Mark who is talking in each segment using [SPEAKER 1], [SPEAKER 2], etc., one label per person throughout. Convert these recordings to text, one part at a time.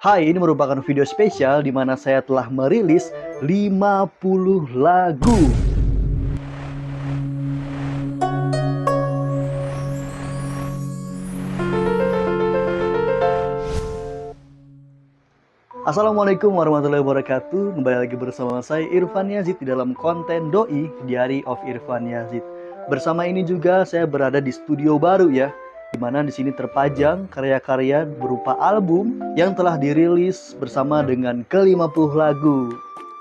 [SPEAKER 1] Hai, ini merupakan video spesial di mana saya telah merilis 50 lagu. Assalamualaikum warahmatullahi wabarakatuh. Kembali lagi bersama saya Irfan Yazid di dalam konten Doi Diary of Irfan Yazid. Bersama ini juga saya berada di studio baru ya, di mana di sini terpajang karya-karya berupa album yang telah dirilis bersama dengan ke-50 lagu.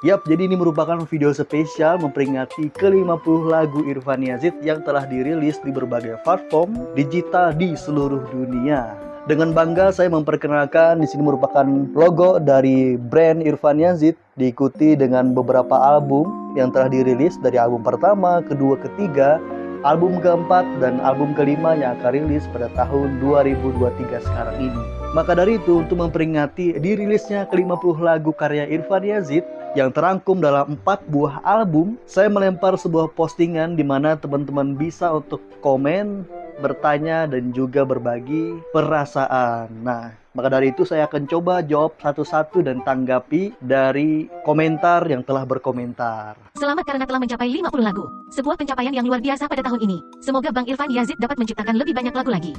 [SPEAKER 1] Yap, jadi ini merupakan video spesial memperingati ke-50 lagu Irfan Yazid yang telah dirilis di berbagai platform digital di seluruh dunia. Dengan bangga saya memperkenalkan di sini merupakan logo dari brand Irfan Yazid, diikuti dengan beberapa album yang telah dirilis dari album pertama, kedua, ketiga, album keempat, dan album kelima yang akan rilis pada tahun 2023 sekarang ini. Maka dari itu, untuk memperingati dirilisnya ke-50 lagu karya Irfan Yazid yang terangkum dalam 4 buah album, saya melempar sebuah postingan di mana teman-teman bisa untuk komen, bertanya, dan juga berbagi perasaan. Nah, maka dari itu saya akan coba jawab satu-satu dan tanggapi dari komentar yang telah berkomentar.
[SPEAKER 2] Selamat karena telah mencapai 50 lagu. Sebuah pencapaian yang luar biasa pada tahun ini. Semoga Bang Irfan Yazid dapat menciptakan lebih banyak lagu lagi.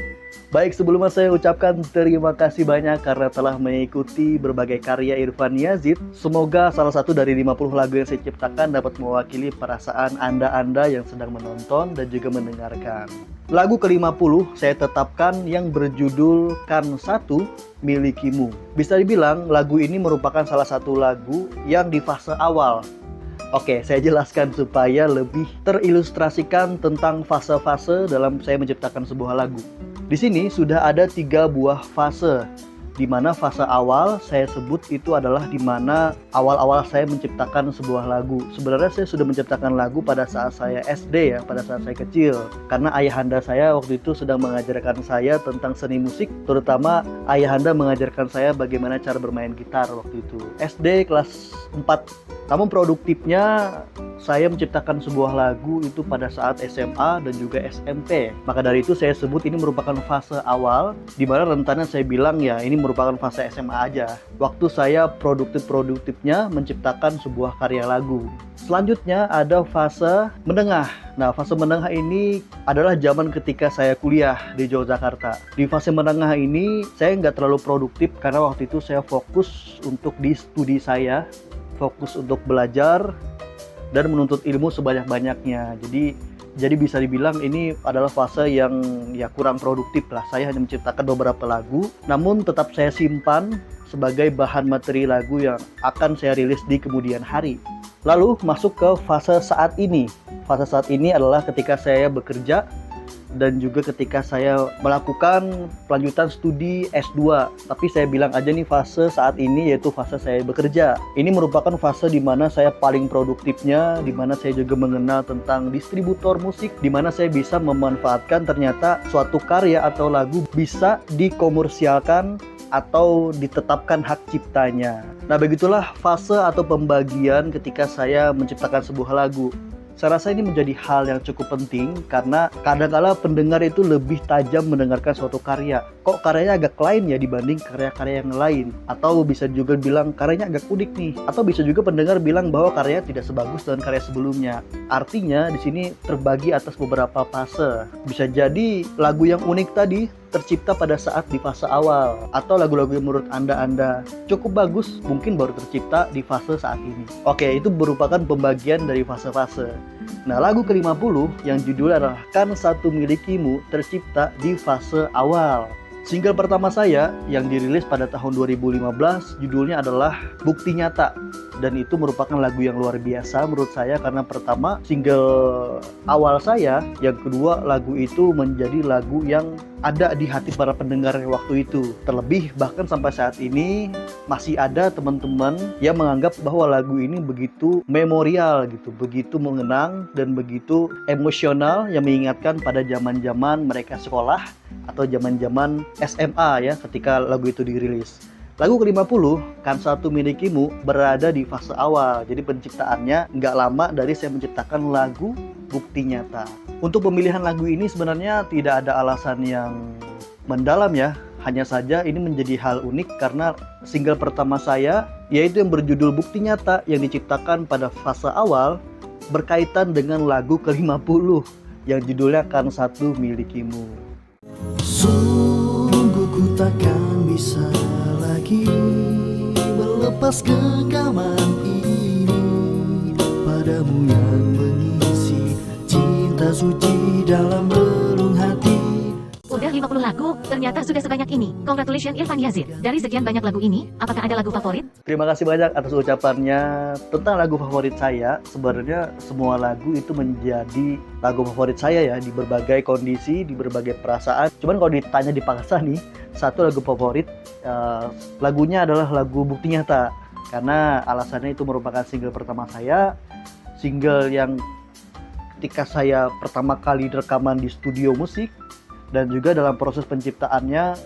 [SPEAKER 1] Baik, sebelumnya saya ucapkan terima kasih banyak karena telah mengikuti berbagai karya Irfan Yazid. Semoga salah satu dari 50 lagu yang saya ciptakan dapat mewakili perasaan Anda yang sedang menonton dan juga mendengarkan. Lagu ke-50 saya tetapkan yang berjudul Kan Satu Milikimu. Bisa dibilang lagu ini merupakan salah satu lagu yang di fase awal. Oke, saya jelaskan supaya lebih terilustrasikan tentang fase-fase dalam saya menciptakan sebuah lagu. Di sini sudah ada 3 buah fase, di mana fase awal saya sebut itu adalah di mana awal-awal saya menciptakan sebuah lagu. Sebenarnya saya sudah menciptakan lagu pada saat saya SD ya, pada saat saya kecil. Karena ayahanda saya waktu itu sedang mengajarkan saya tentang seni musik, terutama ayahanda mengajarkan saya bagaimana cara bermain gitar waktu itu. SD kelas 4. Namun produktifnya saya menciptakan sebuah lagu itu pada saat SMA dan juga SMP. Maka dari itu saya sebut ini merupakan fase awal, di mana rentannya saya bilang ya ini merupakan fase SMA aja. Waktu saya produktifnya menciptakan sebuah karya lagu. Selanjutnya ada fase menengah. Nah, fase menengah ini adalah zaman ketika saya kuliah di Yogyakarta. Di fase menengah ini saya nggak terlalu produktif karena waktu itu saya fokus untuk di studi saya, fokus untuk belajar dan menuntut ilmu sebanyak-banyaknya. Jadi bisa dibilang ini adalah fase yang ya kurang produktif lah. Saya hanya menciptakan beberapa lagu, namun tetap saya simpan sebagai bahan materi lagu yang akan saya rilis di kemudian hari. Lalu masuk ke fase saat ini. Fase saat ini adalah ketika saya bekerja dan juga ketika saya melakukan pelanjutan studi S2. Tapi saya bilang aja nih fase saat ini yaitu fase saya bekerja. Ini merupakan fase di mana saya paling produktifnya, di mana saya juga mengenal tentang distributor musik, di mana saya bisa memanfaatkan ternyata suatu karya atau lagu bisa dikomersialkan atau ditetapkan hak ciptanya. Nah, begitulah fase atau pembagian ketika saya menciptakan sebuah lagu. Saya rasa ini menjadi hal yang cukup penting karena kadang-kala pendengar itu lebih tajam mendengarkan suatu karya. Kok karyanya agak lain ya dibanding karya-karya yang lain? Atau bisa juga bilang karyanya agak unik nih. Atau bisa juga pendengar bilang bahwa karyanya tidak sebagus dengan karya sebelumnya. Artinya di sini terbagi atas beberapa fase. Bisa jadi lagu yang unik tadi tercipta pada saat di fase awal, atau lagu-lagu yang menurut Anda cukup bagus mungkin baru tercipta di fase saat ini. Oke, itu merupakan pembagian dari fase-fase. Nah, lagu ke-50 yang judulnya adalah Kan Satu Milikimu tercipta di fase awal. Single pertama saya yang dirilis pada tahun 2015 judulnya adalah Bukti Nyata. Dan itu merupakan lagu yang luar biasa menurut saya karena pertama single awal saya, yang kedua lagu itu menjadi lagu yang ada di hati para pendengar waktu itu. Terlebih bahkan sampai saat ini masih ada teman-teman yang menganggap bahwa lagu ini begitu memorial gitu, begitu mengenang dan begitu emosional yang mengingatkan pada zaman-zaman mereka sekolah atau zaman-zaman SMA ya ketika lagu itu dirilis. Lagu ke-50, Kan Satu Milikimu, berada di fase awal. Jadi penciptaannya nggak lama dari saya menciptakan lagu Bukti Nyata. Untuk pemilihan lagu ini sebenarnya tidak ada alasan yang mendalam ya. Hanya saja ini menjadi hal unik karena single pertama saya, yaitu yang berjudul Bukti Nyata yang diciptakan pada fase awal, berkaitan dengan lagu ke-50 yang judulnya Kan Satu Milikimu.
[SPEAKER 3] Sungguh ku takkan bisa lagi melepas genggaman ini padamu yang mengisi cinta suci dalam relung hati.
[SPEAKER 2] Udah 50 lagu, ternyata sudah sebanyak ini. Congratulations Irfan Yazid. Dari sekian banyak lagu ini, apakah ada lagu favorit?
[SPEAKER 1] Terima kasih banyak atas ucapannya tentang lagu favorit saya. Sebenarnya semua lagu itu menjadi lagu favorit saya ya, di berbagai kondisi, di berbagai perasaan. Cuman kalau ditanya dipaksa nih, satu lagu favorit, lagunya adalah lagu Bukti Nyata. Karena alasannya itu merupakan single pertama saya, single yang ketika saya pertama kali rekaman di studio musik, dan juga dalam proses penciptaannya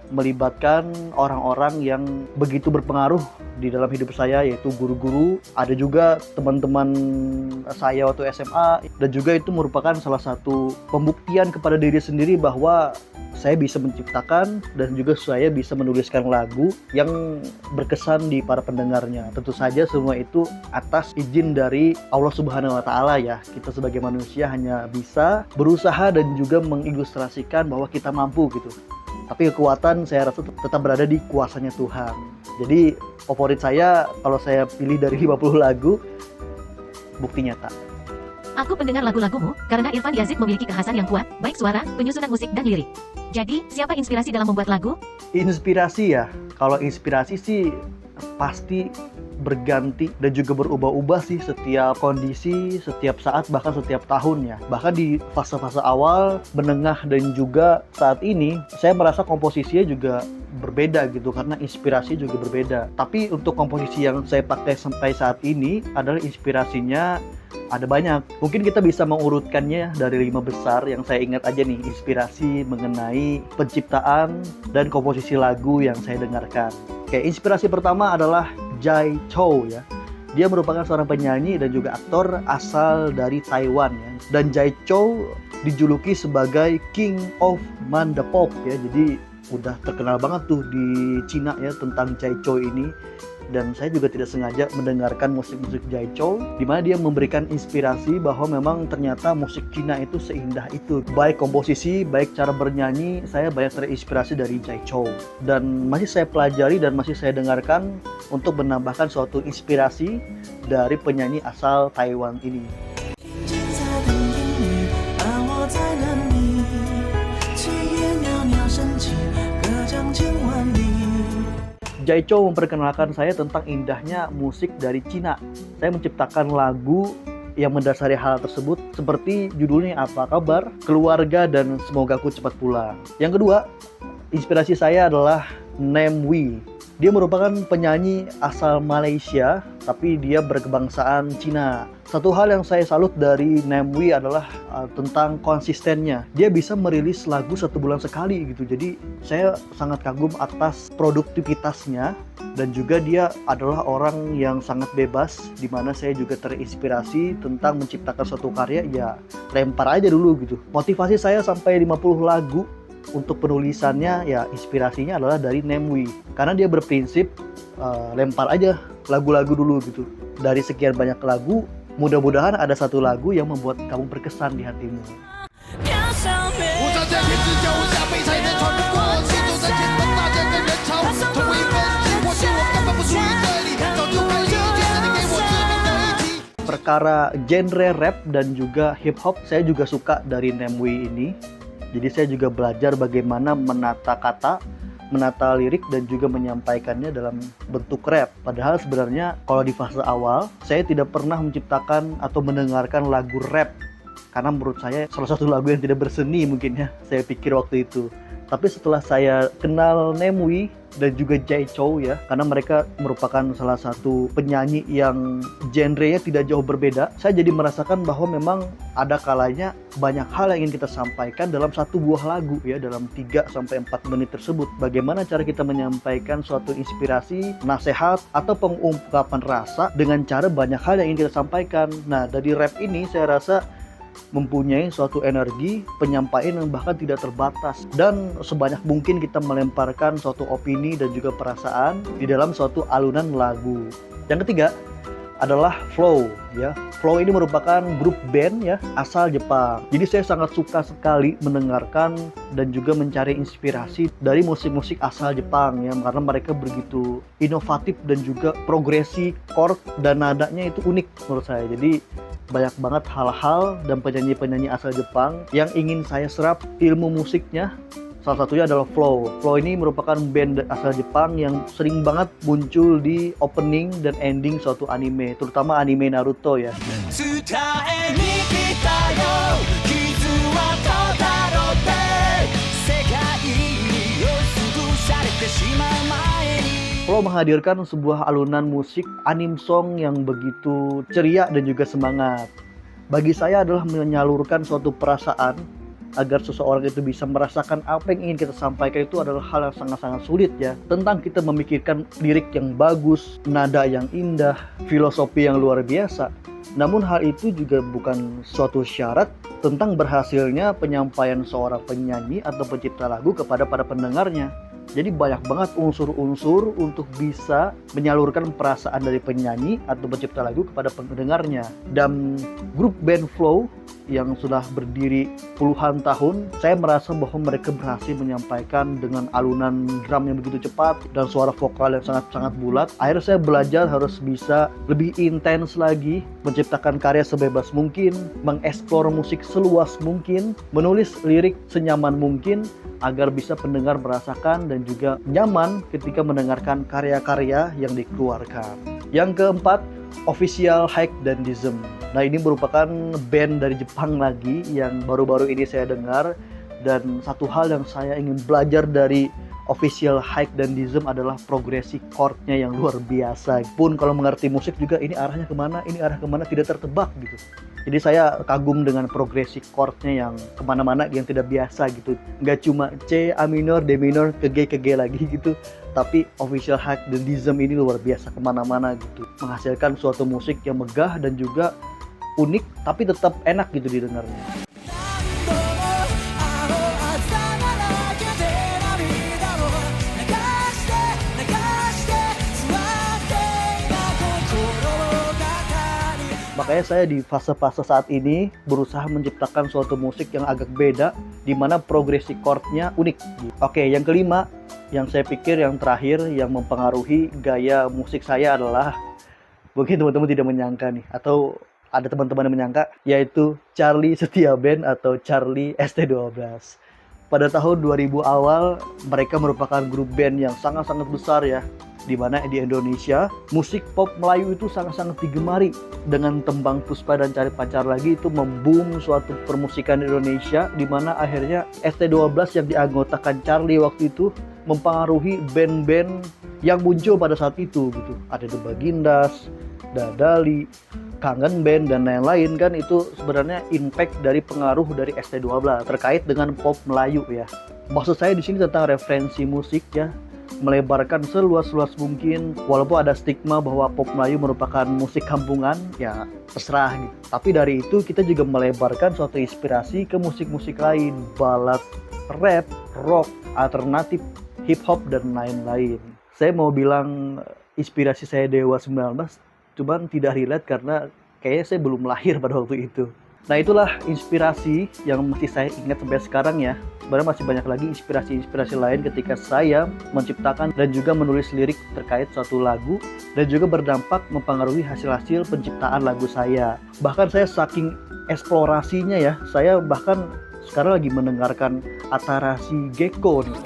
[SPEAKER 1] melibatkan orang-orang yang begitu berpengaruh di dalam hidup saya, yaitu guru-guru, ada juga teman-teman saya waktu SMA, dan juga itu merupakan salah satu pembuktian kepada diri sendiri bahwa saya bisa menciptakan dan juga saya bisa menuliskan lagu yang berkesan di para pendengarnya. Tentu saja semua itu atas izin dari Allah Subhanahu wa Ta'ala ya. Kita sebagai manusia hanya bisa berusaha dan juga mengilustrasikan bahwa kita mampu gitu. Tapi kekuatan saya rasa tetap berada di kuasanya Tuhan. Jadi favorit saya kalau saya pilih dari 50 lagu, Bukti Nyata.
[SPEAKER 2] Aku pendengar lagu-lagumu, karena Irfan Yazid memiliki kekhasan yang kuat, baik suara, penyusunan musik, dan lirik. Jadi, siapa inspirasi dalam membuat lagu?
[SPEAKER 1] Inspirasi ya, kalau inspirasi sih pasti berganti dan juga berubah-ubah sih setiap kondisi, setiap saat, bahkan setiap tahun ya. Bahkan di fase-fase awal, menengah, dan juga saat ini, saya merasa komposisinya juga berbeda gitu, karena inspirasi juga berbeda. Tapi untuk komposisi yang saya pakai sampai saat ini adalah inspirasinya ada banyak. Mungkin kita bisa mengurutkannya dari 5 besar yang saya ingat aja nih, inspirasi mengenai penciptaan dan komposisi lagu yang saya dengarkan. Oke, inspirasi pertama adalah Jay Chou ya. Dia merupakan seorang penyanyi dan juga aktor asal dari Taiwan ya. Dan Jay Chou dijuluki sebagai King of Mandopop ya. Jadi udah terkenal banget tuh di Cina ya tentang Jay Chou ini. Dan saya juga tidak sengaja mendengarkan musik-musik Jay Chou, di mana dia memberikan inspirasi bahwa memang ternyata musik Cina itu seindah itu. Baik komposisi, baik cara bernyanyi, saya banyak terinspirasi dari Jay Chou. Dan masih saya pelajari dan masih saya dengarkan untuk menambahkan suatu inspirasi dari penyanyi asal Taiwan ini. Jay Chou memperkenalkan saya tentang indahnya musik dari Cina. Saya menciptakan lagu yang mendasari hal tersebut seperti judulnya Apa Kabar, Keluarga, dan Semoga Aku Cepat Pulang. Yang kedua, inspirasi saya adalah Nem Wee. Dia merupakan penyanyi asal Malaysia, tapi dia berkebangsaan Cina. Satu hal yang saya salut dari Nem Wee adalah tentang konsistennya. Dia bisa merilis lagu 1 bulan sekali gitu. Jadi saya sangat kagum atas produktivitasnya, dan juga dia adalah orang yang sangat bebas, di mana saya juga terinspirasi tentang menciptakan suatu karya, ya lempar aja dulu gitu. Motivasi saya sampai 50 lagu untuk penulisannya ya, inspirasinya adalah dari Nem Wee, karena dia berprinsip lempar aja lagu-lagu dulu gitu. Dari sekian banyak lagu, mudah-mudahan ada satu lagu yang membuat kamu berkesan di hatimu. Perkara genre rap dan juga hip hop, saya juga suka dari Nem Wee ini. Jadi saya juga belajar bagaimana menata kata, menata lirik, dan juga menyampaikannya dalam bentuk rap. Padahal sebenarnya kalau di fase awal, saya tidak pernah menciptakan atau mendengarkan lagu rap. Karena menurut saya salah satu lagu yang tidak berseni mungkin ya, saya pikir waktu itu. Tapi setelah saya kenal Nem Wee dan juga Jay Chou ya, karena mereka merupakan salah satu penyanyi yang genrenya tidak jauh berbeda, saya jadi merasakan bahwa memang ada kalanya banyak hal yang ingin kita sampaikan dalam satu buah lagu ya, dalam 3-4 menit tersebut. Bagaimana cara kita menyampaikan suatu inspirasi, nasihat, atau pengungkapan rasa dengan cara banyak hal yang ingin kita sampaikan. Nah, dari rap ini saya rasa mempunyai suatu energi penyampaian yang bahkan tidak terbatas, dan sebanyak mungkin kita melemparkan suatu opini dan juga perasaan di dalam suatu alunan lagu. Yang ketiga adalah Flow ya. Flow ini merupakan grup band ya asal Jepang. Jadi saya sangat suka sekali mendengarkan dan juga mencari inspirasi dari musik-musik asal Jepang ya, karena mereka begitu inovatif dan juga progresi chord dan nadanya itu unik menurut saya. Jadi banyak banget hal-hal dan penyanyi-penyanyi asal Jepang yang ingin saya serap ilmu musiknya. Salah satunya adalah Flow. Flow ini merupakan band asal Jepang yang sering banget muncul di opening dan ending suatu anime, terutama anime Naruto ya. Flow menghadirkan sebuah alunan musik anime song yang begitu ceria dan juga semangat. Bagi saya adalah menyalurkan suatu perasaan agar seseorang itu bisa merasakan apa yang ingin kita sampaikan. Itu adalah hal yang sangat-sangat sulit ya. Tentang kita memikirkan lirik yang bagus, nada yang indah, filosofi yang luar biasa. Namun hal itu juga bukan suatu syarat tentang berhasilnya penyampaian seorang penyanyi atau pencipta lagu kepada para pendengarnya. Jadi banyak banget unsur-unsur untuk bisa menyalurkan perasaan dari penyanyi atau pencipta lagu kepada pendengarnya. Dan grup band Flow yang sudah berdiri puluhan tahun, saya merasa bahwa mereka berhasil menyampaikan dengan alunan drum yang begitu cepat dan suara vokal yang sangat-sangat bulat. Akhirnya saya belajar harus bisa lebih intens lagi, menciptakan karya sebebas mungkin, mengeksplor musik seluas mungkin, menulis lirik senyaman mungkin, agar bisa pendengar merasakan dan juga nyaman ketika mendengarkan karya-karya yang dikeluarkan. Yang keempat, Official Hike dan Dizem. Nah, ini merupakan band dari Jepang lagi yang baru-baru ini saya dengar, dan satu hal yang saya ingin belajar dari Official Hike dan Dizem adalah progresi chordnya yang luar biasa. Pun kalau mengerti musik juga ini arahnya kemana, ini arah kemana tidak tertebak gitu. Jadi saya kagum dengan progresi chordnya yang kemana-mana, yang tidak biasa gitu. Nggak cuma C, A minor, D minor, ke G lagi gitu. Tapi Official Hike dan Dizem ini luar biasa kemana-mana gitu. Menghasilkan suatu musik yang megah dan juga unik, tapi tetap enak gitu didengarnya. Makanya saya di fase-fase saat ini berusaha menciptakan suatu musik yang agak beda, di mana progresi chordnya unik. Oke, yang kelima, yang saya pikir yang terakhir yang mempengaruhi gaya musik saya adalah, mungkin teman-teman tidak menyangka nih, atau ada teman-teman yang menyangka, yaitu Charlie Setia Band atau Charlie ST12. Pada tahun 2000 awal, mereka merupakan grup band yang sangat-sangat besar ya, di mana di Indonesia musik pop Melayu itu sangat-sangat digemari. Dengan Tembang Puspa dan Cari Pacar Lagi itu memboom suatu permusikan Indonesia, di mana akhirnya ST12 yang dianggotakan Charlie waktu itu mempengaruhi band-band yang muncul pada saat itu gitu. Ada The Bagindas, Dadali, Kangen Band dan lain-lain kan. Itu sebenarnya impact dari pengaruh dari ST12 terkait dengan pop Melayu ya. Maksud saya di sini tentang referensi musik ya, melebarkan seluas-luas mungkin. Walaupun ada stigma bahwa pop Melayu merupakan musik kampungan, ya terserah gitu. Tapi dari itu kita juga melebarkan suatu inspirasi ke musik-musik lain, ballad, rap, rock, alternatif, hip hop dan lain-lain. Saya mau bilang inspirasi saya Dewa 19, cuman tidak relate karena kayaknya saya belum lahir pada waktu itu. Nah, itulah inspirasi yang masih saya ingat sampai sekarang ya. Sebenarnya masih banyak lagi inspirasi-inspirasi lain ketika saya menciptakan dan juga menulis lirik terkait suatu lagu, dan juga berdampak mempengaruhi hasil-hasil penciptaan lagu saya. Bahkan saya saking eksplorasinya ya, saya bahkan sekarang lagi mendengarkan Atarashi Gekko nih.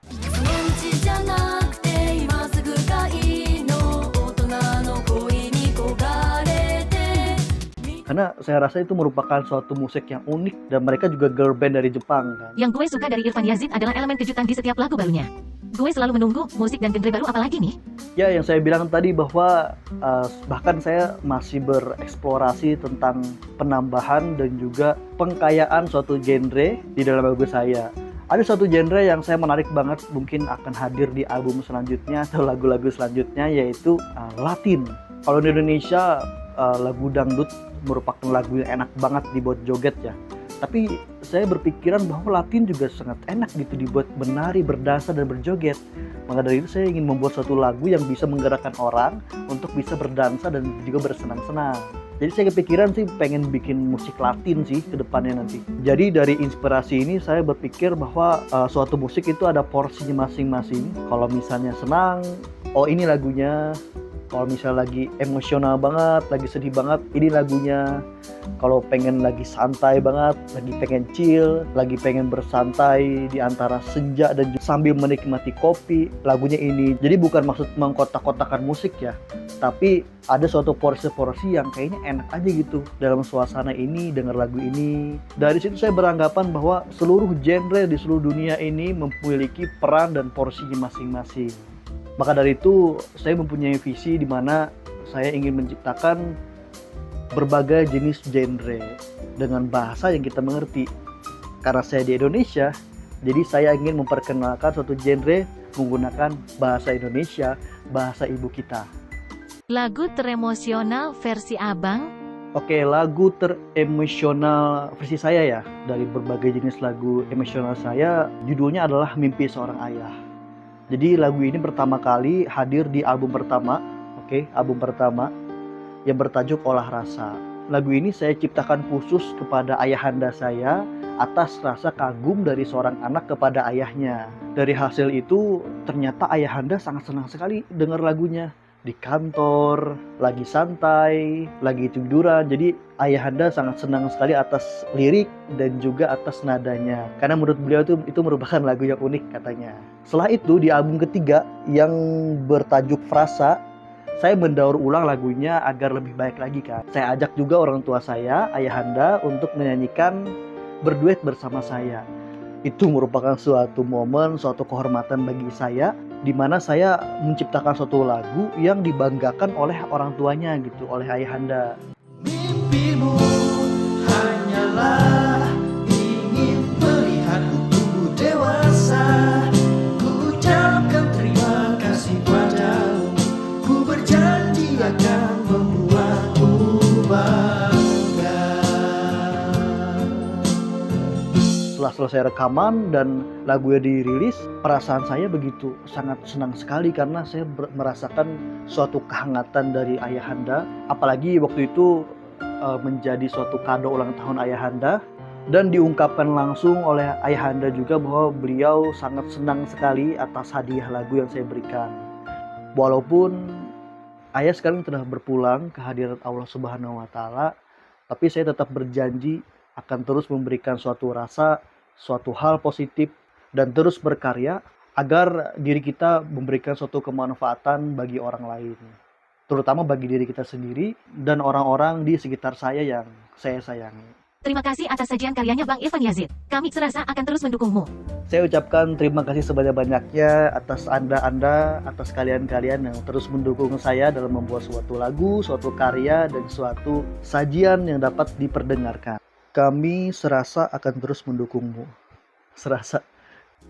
[SPEAKER 1] Karena saya rasa itu merupakan suatu musik yang unik, dan mereka juga girl band dari Jepang kan.
[SPEAKER 2] Yang gue suka dari Irfan Yazid adalah elemen kejutan di setiap lagu barunya. Gue selalu menunggu musik dan genre baru apa lagi nih?
[SPEAKER 1] Ya, yang saya bilang tadi bahwa bahkan saya masih bereksplorasi tentang penambahan dan juga pengkayaan suatu genre di dalam lagu saya. Ada satu genre yang saya menarik banget, mungkin akan hadir di album selanjutnya atau lagu-lagu selanjutnya, yaitu Latin. Kalau di Indonesia lagu dangdut merupakan lagu yang enak banget dibuat joget ya. Tapi saya berpikiran bahwa Latin juga sangat enak gitu dibuat menari, berdansa, dan berjoget. Maka dari itu saya ingin membuat suatu lagu yang bisa menggerakkan orang untuk bisa berdansa dan juga bersenang-senang. Jadi saya kepikiran sih pengen bikin musik Latin sih ke depannya nanti. Jadi dari inspirasi ini saya berpikir bahwa suatu musik itu ada porsinya masing-masing. Kalau misalnya senang, oh ini lagunya. Kalau misalnya lagi emosional banget, lagi sedih banget, ini lagunya. Kalau pengen lagi santai banget, lagi pengen chill, lagi pengen bersantai di antara senja dan sambil menikmati kopi, lagunya ini. Jadi bukan maksud mengkotak-kotakan musik ya, tapi ada suatu porsi-porsi yang kayaknya enak aja gitu dalam suasana ini, dengar lagu ini. Dari situ saya beranggapan bahwa seluruh genre di seluruh dunia ini memiliki peran dan porsinya masing-masing. Maka dari itu saya mempunyai visi di mana saya ingin menciptakan berbagai jenis genre dengan bahasa yang kita mengerti. Karena saya di Indonesia, jadi saya ingin memperkenalkan suatu genre menggunakan bahasa Indonesia, bahasa ibu kita.
[SPEAKER 2] Lagu teremosional versi Abang.
[SPEAKER 1] Oke, lagu teremosional versi saya ya. Dari berbagai jenis lagu emosional saya, judulnya adalah Mimpi Seorang Ayah. Jadi lagu ini pertama kali hadir di album pertama, album pertama yang bertajuk Olah Rasa. Lagu ini saya ciptakan khusus kepada ayahanda saya atas rasa kagum dari seorang anak kepada ayahnya. Dari hasil itu ternyata ayahanda sangat senang sekali dengar lagunya. Di kantor, lagi santai, lagi tiduran. Jadi ayahanda sangat senang sekali atas lirik dan juga atas nadanya. Karena menurut beliau itu merupakan lagu yang unik katanya. Setelah itu di album ketiga yang bertajuk Frasa, saya mendaur ulang lagunya agar lebih baik lagi kan. Saya ajak juga orang tua saya, ayahanda, untuk menyanyikan berduet bersama saya. Itu merupakan suatu momen, suatu kehormatan bagi saya, di mana saya menciptakan suatu lagu yang dibanggakan oleh orang tuanya gitu, oleh ayahanda.
[SPEAKER 3] Mimpimu hanyalah ingin melihatku tumbuh dewasa. Ku ucapkan terima kasih padamu. Ku berjanji akan membuatmu bangga.
[SPEAKER 1] Setelah selesai rekaman dan lagunya dirilis, perasaan saya begitu sangat senang sekali karena saya merasakan suatu kehangatan dari ayahanda. Apalagi waktu itu menjadi suatu kado ulang tahun ayahanda, dan diungkapkan langsung oleh ayahanda juga bahwa beliau sangat senang sekali atas hadiah lagu yang saya berikan. Walaupun ayah sekarang telah berpulang ke hadirat Allah Subhanahu wa Ta'ala, tapi saya tetap berjanji akan terus memberikan suatu rasa, suatu hal positif, dan terus berkarya agar diri kita memberikan suatu kemanfaatan bagi orang lain, terutama bagi diri kita sendiri dan orang-orang di sekitar saya yang saya sayangi.
[SPEAKER 2] Terima kasih atas sajian karyanya Bang Irfan Yazid. Kami serasa akan terus mendukungmu.
[SPEAKER 1] Saya ucapkan terima kasih sebanyak-banyaknya atas Anda, atas kalian-kalian yang terus mendukung saya dalam membuat suatu lagu, suatu karya, dan suatu sajian yang dapat diperdengarkan. Kami serasa akan terus mendukungmu. Serasa.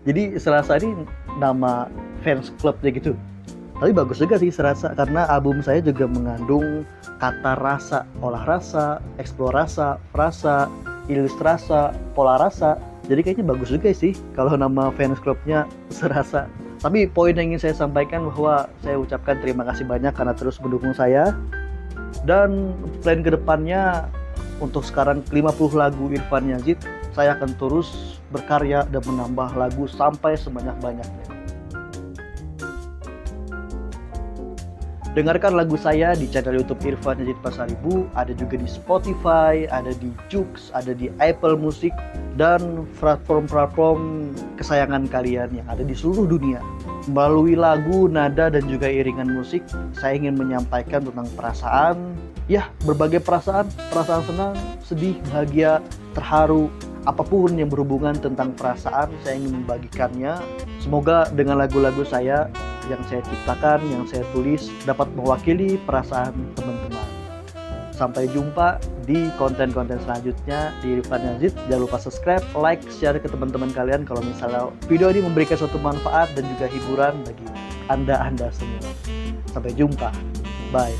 [SPEAKER 1] Jadi serasa ini nama fans clubnya gitu. Tapi bagus juga sih serasa, karena album saya juga mengandung kata rasa, olah rasa, eksplorasa, frasa, ilustrasa, pola rasa. Jadi kayaknya bagus juga sih kalau nama fans clubnya serasa. Tapi poin yang ingin saya sampaikan bahwa saya ucapkan terima kasih banyak karena terus mendukung saya. Dan plan kedepannya untuk sekarang 50 lagu Irfan Yazid, saya akan terus berkarya dan menambah lagu sampai sebanyak-banyaknya. Dengarkan lagu saya di channel YouTube Irfan Yazid Pasaribu, ada juga di Spotify, ada di Joox, ada di Apple Music, dan platform-platform kesayangan kalian yang ada di seluruh dunia. Melalui lagu, nada, dan juga iringan musik, saya ingin menyampaikan tentang perasaan, ya berbagai perasaan, perasaan senang, sedih, bahagia, terharu, apapun yang berhubungan tentang perasaan, saya ingin membagikannya. Semoga dengan lagu-lagu saya yang saya ciptakan, yang saya tulis dapat mewakili perasaan teman-teman. Sampai jumpa di konten-konten selanjutnya di Irfan Yazid. Jangan lupa subscribe, like, share ke teman-teman kalian kalau misalnya video ini memberikan suatu manfaat dan juga hiburan bagi Anda semua. Sampai jumpa. Bye.